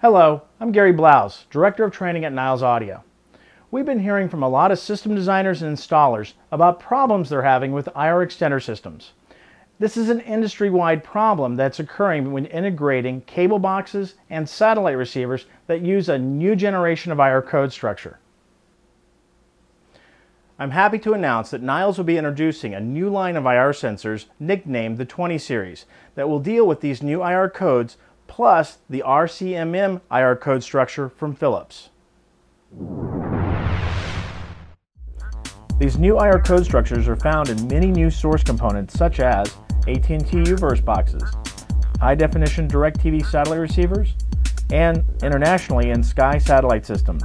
Hello, I'm Gary Blouse, Director of Training at Niles Audio. We've been hearing from a lot of system designers and installers about problems they're having with IR extender systems. This is an industry-wide problem that's occurring when integrating cable boxes and satellite receivers that use a new generation of IR code structure. I'm happy to announce that Niles will be introducing a new line of IR sensors nicknamed the 20 series that will deal with these new IR codes plus the RCMM IR code structure from Philips. These new IR code structures are found in many new source components such as AT&T UVerse boxes, high-definition DirecTV satellite receivers, and internationally in Sky satellite systems.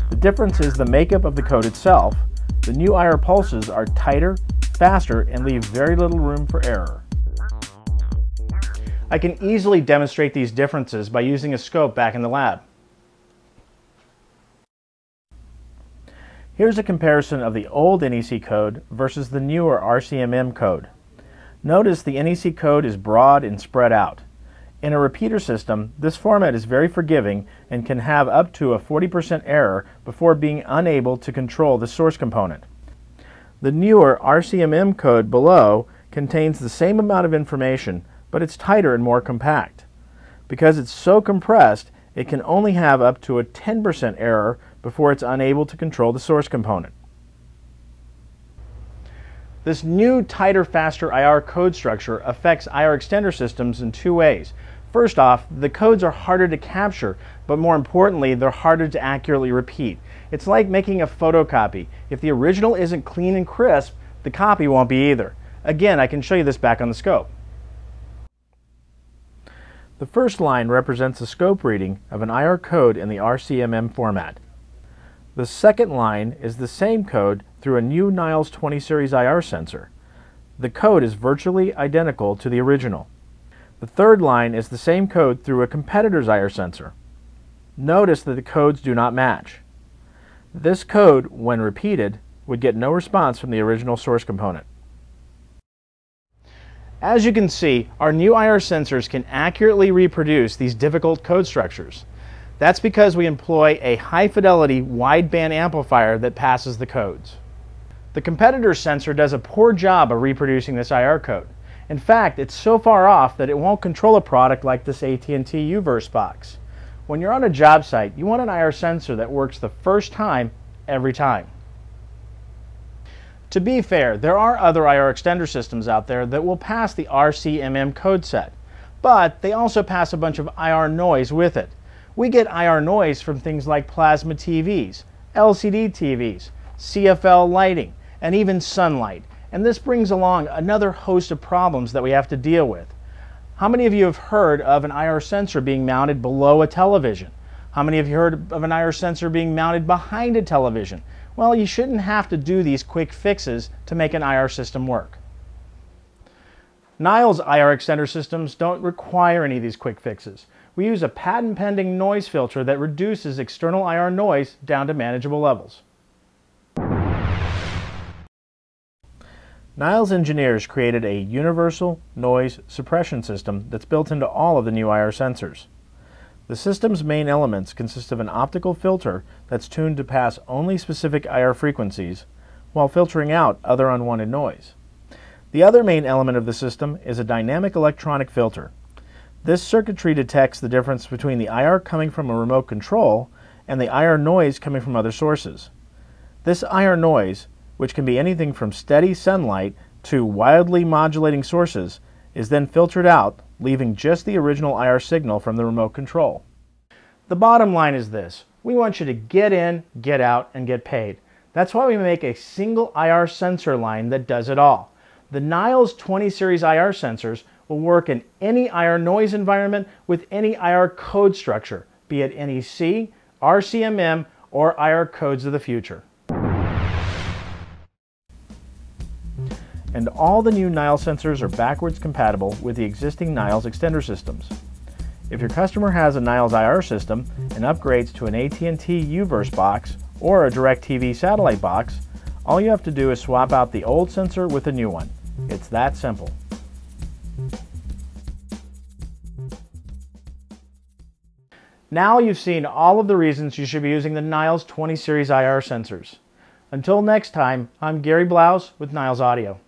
The difference is the makeup of the code itself. The new IR pulses are tighter, faster, and leave very little room for error. I can easily demonstrate these differences by using a scope back in the lab. Here's a comparison of the old NEC code versus the newer RCMM code. Notice the NEC code is broad and spread out. In a repeater system, this format is very forgiving and can have up to a 40% error before being unable to control the source component. The newer RCMM code below contains the same amount of information, but it's tighter and more compact. Because it's so compressed, it can only have up to a 10% error before it's unable to control the source component. This new tighter, faster IR code structure affects IR extender systems in two ways. First off, the codes are harder to capture, but more importantly, they're harder to accurately repeat. It's like making a photocopy. If the original isn't clean and crisp, the copy won't be either. Again, I can show you this back on the scope. The first line represents a scope reading of an IR code in the RCMM format. The second line is the same code through a new Niles 20 series IR sensor. The code is virtually identical to the original. The third line is the same code through a competitor's IR sensor. Notice that the codes do not match. This code, when repeated, would get no response from the original source component. As you can see, our new IR sensors can accurately reproduce these difficult code structures. That's because we employ a high-fidelity wideband amplifier that passes the codes. The competitor's sensor does a poor job of reproducing this IR code. In fact, it's so far off that it won't control a product like this AT&T UVerse box. When you're on a job site, you want an IR sensor that works the first time, every time. To be fair, there are other IR extender systems out there that will pass the RCMM code set, but they also pass a bunch of IR noise with it. We get IR noise from things like plasma TVs, LCD TVs, CFL lighting, and even sunlight, and this brings along another host of problems that we have to deal with. How many of you have heard of an IR sensor being mounted below a television? How many of you heard of an IR sensor being mounted behind a television? Well, you shouldn't have to do these quick fixes to make an IR system work. Niles IR extender systems don't require any of these quick fixes. We use a patent-pending noise filter that reduces external IR noise down to manageable levels. Niles engineers created a universal noise suppression system that's built into all of the new IR sensors. The system's main elements consist of an optical filter that's tuned to pass only specific IR frequencies while filtering out other unwanted noise. The other main element of the system is a dynamic electronic filter. This circuitry detects the difference between the IR coming from a remote control and the IR noise coming from other sources. This IR noise, which can be anything from steady sunlight to wildly modulating sources, is then filtered out, leaving just the original IR signal from the remote control. The bottom line is this: we want you to get in, get out, and get paid. That's why we make a single IR sensor line that does it all. The Niles 20 series IR sensors will work in any IR noise environment with any IR code structure, be it NEC, RCMM, or IR codes of the future. And all the new Niles sensors are backwards compatible with the existing Niles extender systems. If your customer has a Niles IR system and upgrades to an AT&T UVerse box or a DirecTV satellite box, all you have to do is swap out the old sensor with a new one. It's that simple. Now you've seen all of the reasons you should be using the Niles 20 series IR sensors. Until next time, I'm Gary Blouse with Niles Audio.